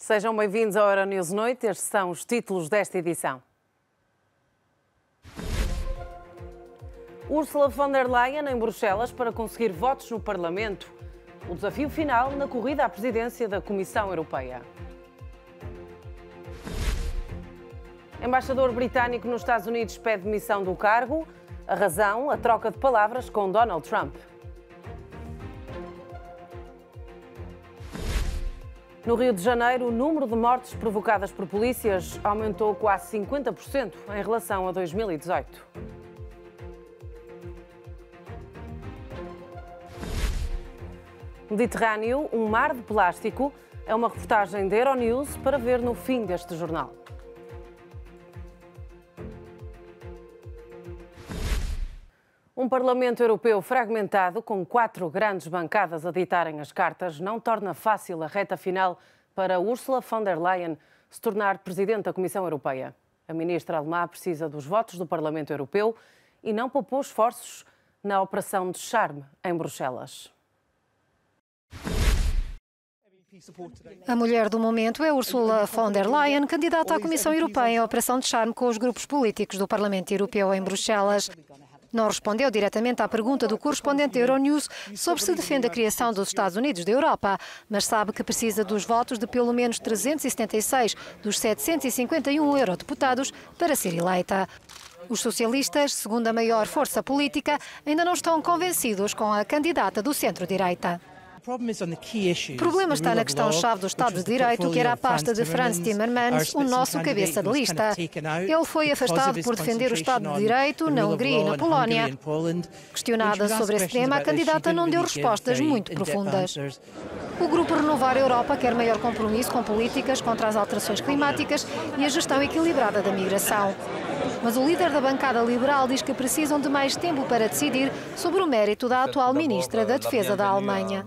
Sejam bem-vindos ao Euronews Noite. Estes são os títulos desta edição. Ursula von der Leyen em Bruxelas para conseguir votos no Parlamento. O desafio final na corrida à presidência da Comissão Europeia. Embaixador britânico nos Estados Unidos pede demissão do cargo. A razão, a troca de palavras com Donald Trump. No Rio de Janeiro, o número de mortes provocadas por polícias aumentou quase 50% em relação a 2018. Mediterrâneo, um mar de plástico, é uma reportagem da Euronews para ver no fim deste jornal. Um Parlamento Europeu fragmentado, com 4 grandes bancadas a ditarem as cartas, não torna fácil a reta final para Ursula von der Leyen se tornar Presidente da Comissão Europeia. A ministra alemã precisa dos votos do Parlamento Europeu e não poupou esforços na operação de charme em Bruxelas. A mulher do momento é Ursula von der Leyen, candidata à Comissão Europeia em operação de charme com os grupos políticos do Parlamento Europeu em Bruxelas. Não respondeu diretamente à pergunta do correspondente da Euronews sobre se defende a criação dos Estados Unidos da Europa, mas sabe que precisa dos votos de pelo menos 376 dos 751 eurodeputados para ser eleita. Os socialistas, segunda maior força política, ainda não estão convencidos com a candidata do centro-direita. O problema está na questão-chave do Estado de Direito, que era a pasta de Frans Timmermans, o nosso cabeça de lista. Ele foi afastado por defender o Estado de Direito na Hungria e na Polónia. Questionada sobre esse tema, a candidata não deu respostas muito profundas. O Grupo Renovar a Europa quer maior compromisso com políticas contra as alterações climáticas e a gestão equilibrada da migração. Mas o líder da bancada liberal diz que precisam de mais tempo para decidir sobre o mérito da atual ministra da Defesa da Alemanha.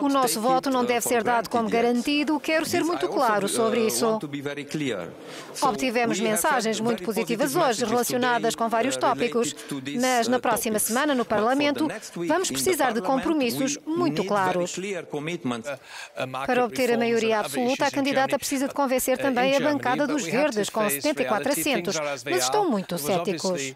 O nosso voto não deve ser dado como garantido. Quero ser muito claro sobre isso. Obtivemos mensagens muito positivas hoje relacionadas com vários tópicos, mas na próxima semana no Parlamento vamos precisar de compromissos muito claros. Para obter a maioria absoluta, a candidata precisa de convencer também a bancada dos Verdes, com 74 assentos, mas estão muito céticos.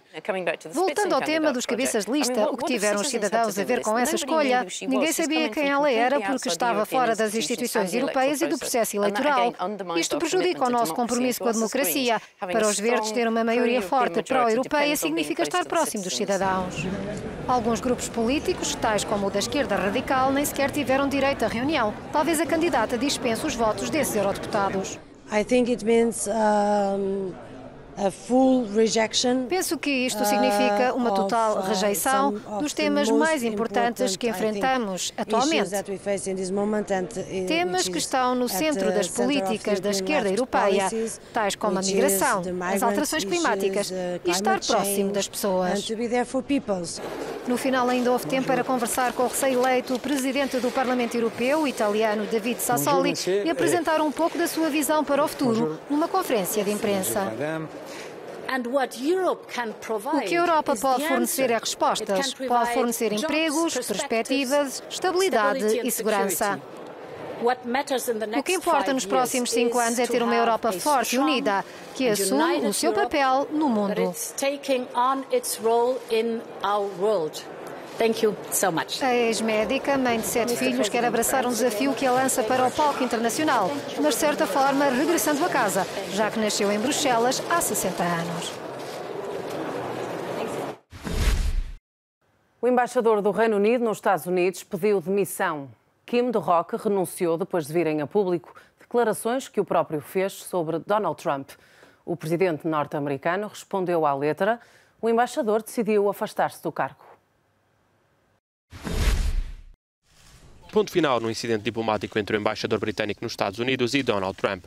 Voltando ao tema dos cabeças de lista, o que tiveram os cidadãos a ver com essa escolha? Ninguém sabia quem ela era porque estava fora das instituições europeias e do processo eleitoral. Isto prejudica o nosso compromisso com a democracia. Para os Verdes, ter uma maioria forte pró-europeia significa estar próximo dos cidadãos. Alguns grupos políticos, tais como o da esquerda radical, nem sequer tiveram direito à reunião. Talvez a candidata dispense os votos desses eurodeputados. Penso que isto significa uma total rejeição dos temas mais importantes que enfrentamos atualmente. Temas que estão no centro das políticas da esquerda europeia, tais como a migração, as alterações climáticas e estar próximo das pessoas. No final ainda houve tempo para conversar com o recém-eleito presidente do Parlamento Europeu, o italiano David Sassoli, e apresentar um pouco da sua visão para o futuro numa conferência de imprensa. O que a Europa pode fornecer é respostas. Pode fornecer empregos, perspectivas, estabilidade e segurança. O que importa nos próximos 5 anos é ter uma Europa forte e unida, que assume o seu papel no mundo. A ex-médica, mãe de 7 filhos, quer abraçar um desafio que a lança para o palco internacional, mas de certa forma regressando a casa, já que nasceu em Bruxelas há 60 anos. O embaixador do Reino Unido nos Estados Unidos pediu demissão. Kim de Rock renunciou depois de virem a público declarações que o próprio fez sobre Donald Trump. O presidente norte-americano respondeu à letra. O embaixador decidiu afastar-se do cargo. Ponto final no incidente diplomático entre o embaixador britânico nos Estados Unidos e Donald Trump.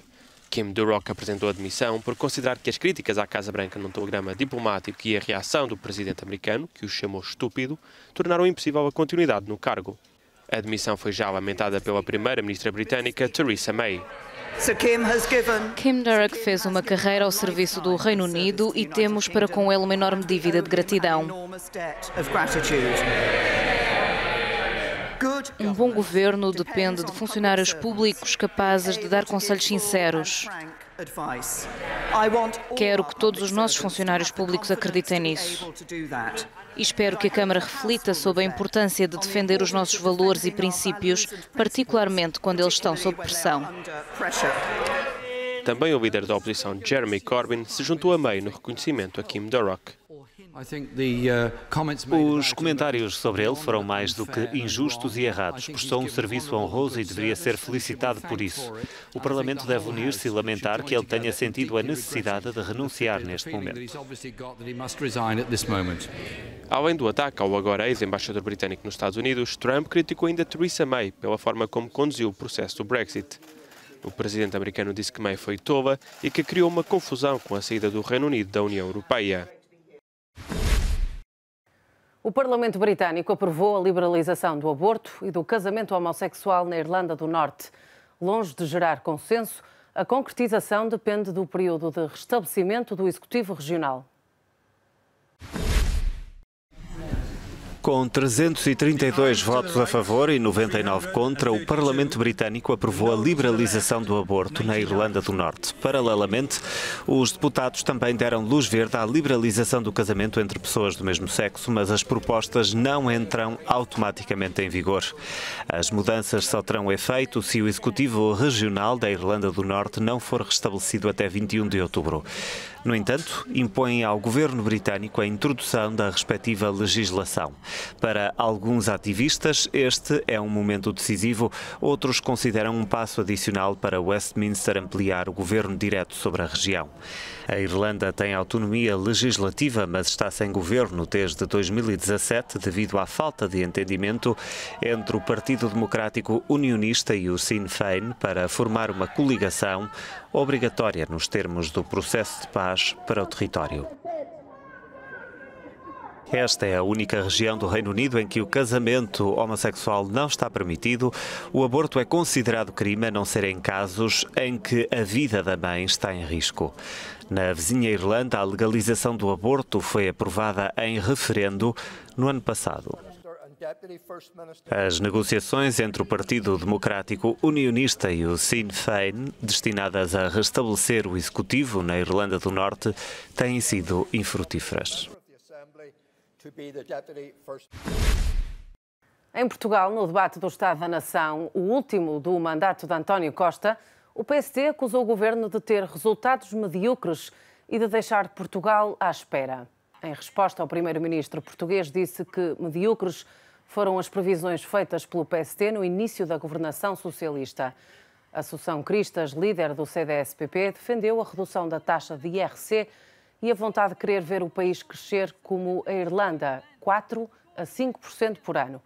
Kim de Rock apresentou a demissão por considerar que as críticas à Casa Branca num telegrama diplomático e a reação do presidente americano, que o chamou estúpido, tornaram impossível a continuidade no cargo. A demissão foi já lamentada pela primeira-ministra britânica, Theresa May. Kim Darroch fez uma carreira ao serviço do Reino Unido e temos para com ele uma enorme dívida de gratidão. Um bom governo depende de funcionários públicos capazes de dar conselhos sinceros. Quero que todos os nossos funcionários públicos acreditem nisso. E espero que a Câmara reflita sobre a importância de defender os nossos valores e princípios, particularmente quando eles estão sob pressão. Também o líder da oposição, Jeremy Corbyn, se juntou a May no reconhecimento a Kim Darroch. Os comentários sobre ele foram mais do que injustos e errados. Prestou um serviço honroso e deveria ser felicitado por isso. O Parlamento deve unir-se e lamentar que ele tenha sentido a necessidade de renunciar neste momento. Além do ataque ao agora ex-embaixador britânico nos Estados Unidos, Trump criticou ainda Theresa May pela forma como conduziu o processo do Brexit. O presidente americano disse que May foi tola e que criou uma confusão com a saída do Reino Unido da União Europeia. O Parlamento Britânico aprovou a liberalização do aborto e do casamento homossexual na Irlanda do Norte. Longe de gerar consenso, a concretização depende do período de restabelecimento do Executivo Regional. Com 332 votos a favor e 99 contra, o Parlamento Britânico aprovou a liberalização do aborto na Irlanda do Norte. Paralelamente, os deputados também deram luz verde à liberalização do casamento entre pessoas do mesmo sexo, mas as propostas não entram automaticamente em vigor. As mudanças só terão efeito se o Executivo Regional da Irlanda do Norte não for restabelecido até 21 de outubro. No entanto, impõem ao governo britânico a introdução da respectiva legislação. Para alguns ativistas, este é um momento decisivo. Outros consideram um passo adicional para Westminster ampliar o governo direto sobre a região. A Irlanda tem autonomia legislativa, mas está sem governo desde 2017 devido à falta de entendimento entre o Partido Democrático Unionista e o Sinn Féin para formar uma coligação obrigatória nos termos do processo de paz para o território. Esta é a única região do Reino Unido em que o casamento homossexual não está permitido. O aborto é considerado crime, a não ser em casos em que a vida da mãe está em risco. Na vizinha Irlanda, a legalização do aborto foi aprovada em referendo no ano passado. As negociações entre o Partido Democrático Unionista e o Sinn Féin, destinadas a restabelecer o executivo na Irlanda do Norte, têm sido infrutíferas. Em Portugal, no debate do Estado da Nação, o último do mandato de António Costa, o PSD acusou o governo de ter resultados medíocres e de deixar Portugal à espera. Em resposta, o primeiro-ministro português disse que medíocres foram as previsões feitas pelo PSD no início da governação socialista. Assunção Cristas, líder do CDS-PP, defendeu a redução da taxa de IRC e a vontade de querer ver o país crescer como a Irlanda, 4% a 5% por ano.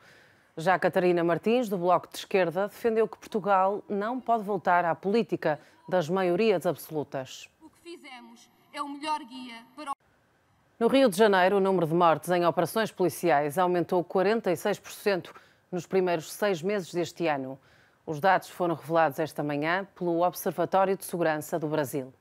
Já Catarina Martins, do Bloco de Esquerda, defendeu que Portugal não pode voltar à política das maiorias absolutas. O que fizemos é o melhor guia para o... No Rio de Janeiro, o número de mortes em operações policiais aumentou 46% nos primeiros 6 meses deste ano. Os dados foram revelados esta manhã pelo Observatório de Segurança do Brasil.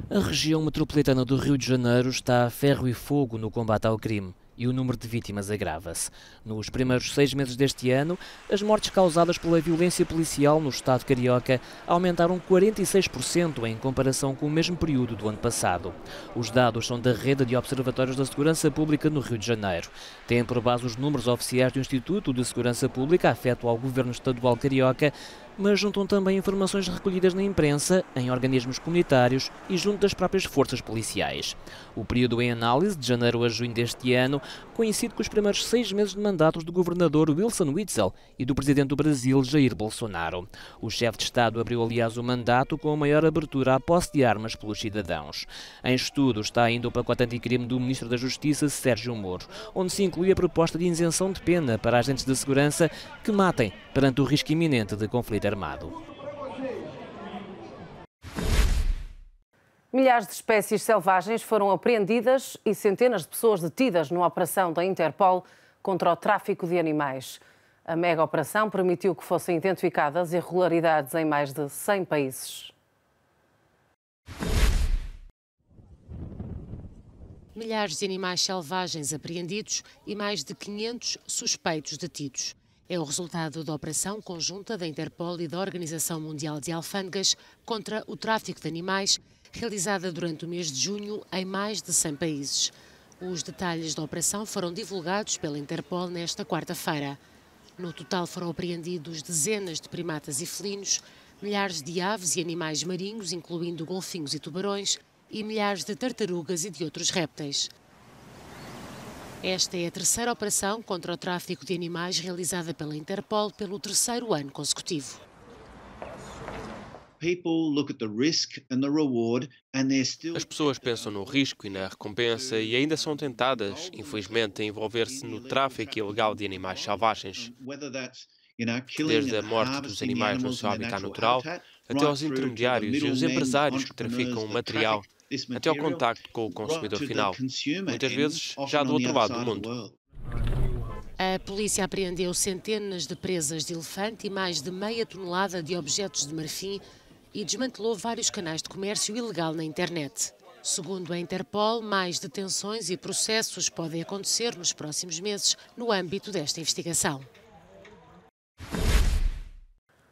A região metropolitana do Rio de Janeiro está a ferro e fogo no combate ao crime e o número de vítimas agrava-se. Nos primeiros 6 meses deste ano, as mortes causadas pela violência policial no estado carioca aumentaram 46% em comparação com o mesmo período do ano passado. Os dados são da Rede de Observatórios da Segurança Pública no Rio de Janeiro. Têm por base os números oficiais do Instituto de Segurança Pública, afeto ao governo estadual carioca, mas juntam também informações recolhidas na imprensa, em organismos comunitários e junto das próprias forças policiais. O período em análise, de janeiro a junho deste ano, coincide com os primeiros 6 meses de mandatos do governador Wilson Witzel e do presidente do Brasil, Jair Bolsonaro. O chefe de Estado abriu, aliás, o mandato com a maior abertura à posse de armas pelos cidadãos. Em estudo está ainda o pacote anticrime do Ministro da Justiça, Sérgio Moro, onde se inclui a proposta de isenção de pena para agentes de segurança que matem perante o risco iminente de conflito armado. Milhares de espécies selvagens foram apreendidas e centenas de pessoas detidas numa operação da Interpol contra o tráfico de animais. A mega operação permitiu que fossem identificadas irregularidades em mais de 100 países. milhares de animais selvagens apreendidos e mais de 500 suspeitos detidos. É o resultado da operação conjunta da Interpol e da Organização Mundial de Alfândegas contra o tráfico de animais, realizada durante o mês de junho em mais de 100 países. Os detalhes da operação foram divulgados pela Interpol nesta quarta-feira. No total foram apreendidos dezenas de primatas e felinos, milhares de aves e animais marinhos, incluindo golfinhos e tubarões, e milhares de tartarugas e de outros répteis. Esta é a terceira operação contra o tráfico de animais realizada pela Interpol pelo terceiro ano consecutivo. As pessoas pensam no risco e na recompensa e ainda são tentadas, infelizmente, a envolver-se no tráfico ilegal de animais selvagens. Desde a morte dos animais no seu habitat natural, até aos intermediários e os empresários que traficam o material, até ao contacto com o consumidor final, muitas vezes já do outro lado do mundo. A polícia apreendeu centenas de presas de elefante e mais de meia tonelada de objetos de marfim e desmantelou vários canais de comércio ilegal na internet. Segundo a Interpol, mais detenções e processos podem acontecer nos próximos meses no âmbito desta investigação.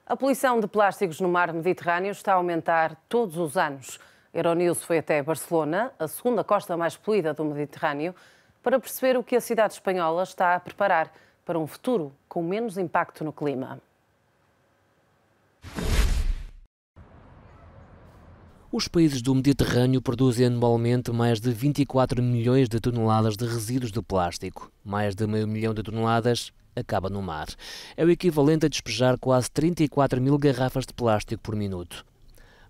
A poluição de plásticos no mar Mediterrâneo está a aumentar todos os anos. Euronews foi até Barcelona, a segunda costa mais poluída do Mediterrâneo, para perceber o que a cidade espanhola está a preparar para um futuro com menos impacto no clima. Os países do Mediterrâneo produzem anualmente mais de 24 milhões de toneladas de resíduos de plástico. Mais de meio milhão de toneladas acaba no mar. É o equivalente a despejar quase 34 mil garrafas de plástico por minuto.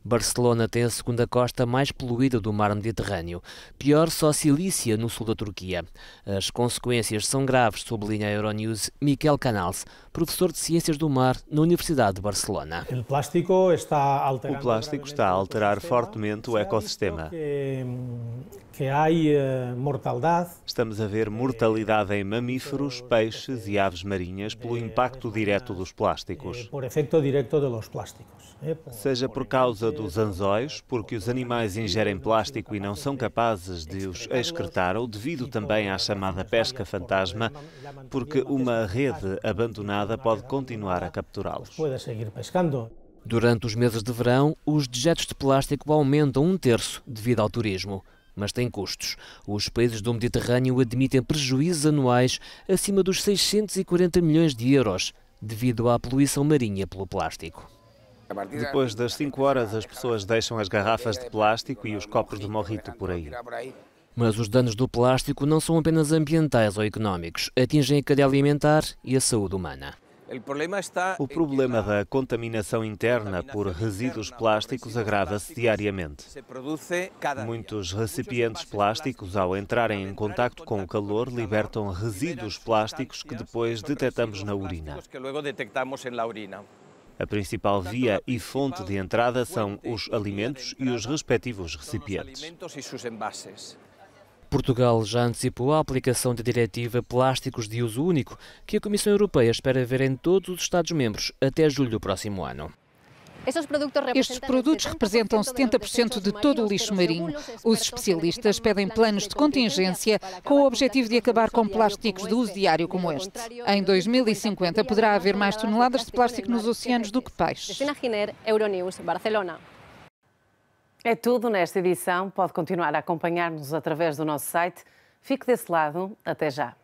Barcelona tem a segunda costa mais poluída do mar Mediterrâneo. Pior só Cilícia, no sul da Turquia. As consequências são graves, sublinha a Euronews Miquel Canals, professor de Ciências do Mar na Universidade de Barcelona. O plástico está a alterar fortemente o ecossistema. Estamos a ver mortalidade em mamíferos, peixes e aves marinhas pelo impacto direto dos plásticos. Seja por causa dos anzóis, porque os animais ingerem plástico e não são capazes de os excretar, ou devido também à chamada pesca fantasma, porque uma rede abandonada pode continuar a capturá-los. Durante os meses de verão, os dejetos de plástico aumentam 1/3 devido ao turismo. Mas tem custos. Os países do Mediterrâneo admitem prejuízos anuais acima dos 640 milhões de euros, devido à poluição marinha pelo plástico. Depois das 5 horas, as pessoas deixam as garrafas de plástico e os copos de morrito por aí. Mas os danos do plástico não são apenas ambientais ou económicos, atingem a cadeia alimentar e a saúde humana. O problema da contaminação interna por resíduos plásticos agrava-se diariamente. Muitos recipientes plásticos, ao entrarem em contacto com o calor, libertam resíduos plásticos que depois detectamos na urina. A principal via e fonte de entrada são os alimentos e os respectivos recipientes. Portugal já antecipou a aplicação da diretiva Plásticos de Uso Único, que a Comissão Europeia espera ver em todos os Estados-membros até julho do próximo ano. Estes produtos representam 70% de todo o lixo marinho. Os especialistas pedem planos de contingência com o objetivo de acabar com plásticos de uso diário como este. Em 2050 poderá haver mais toneladas de plástico nos oceanos do que peixes. É tudo nesta edição. Pode continuar a acompanhar-nos através do nosso site. Fique desse lado. Até já.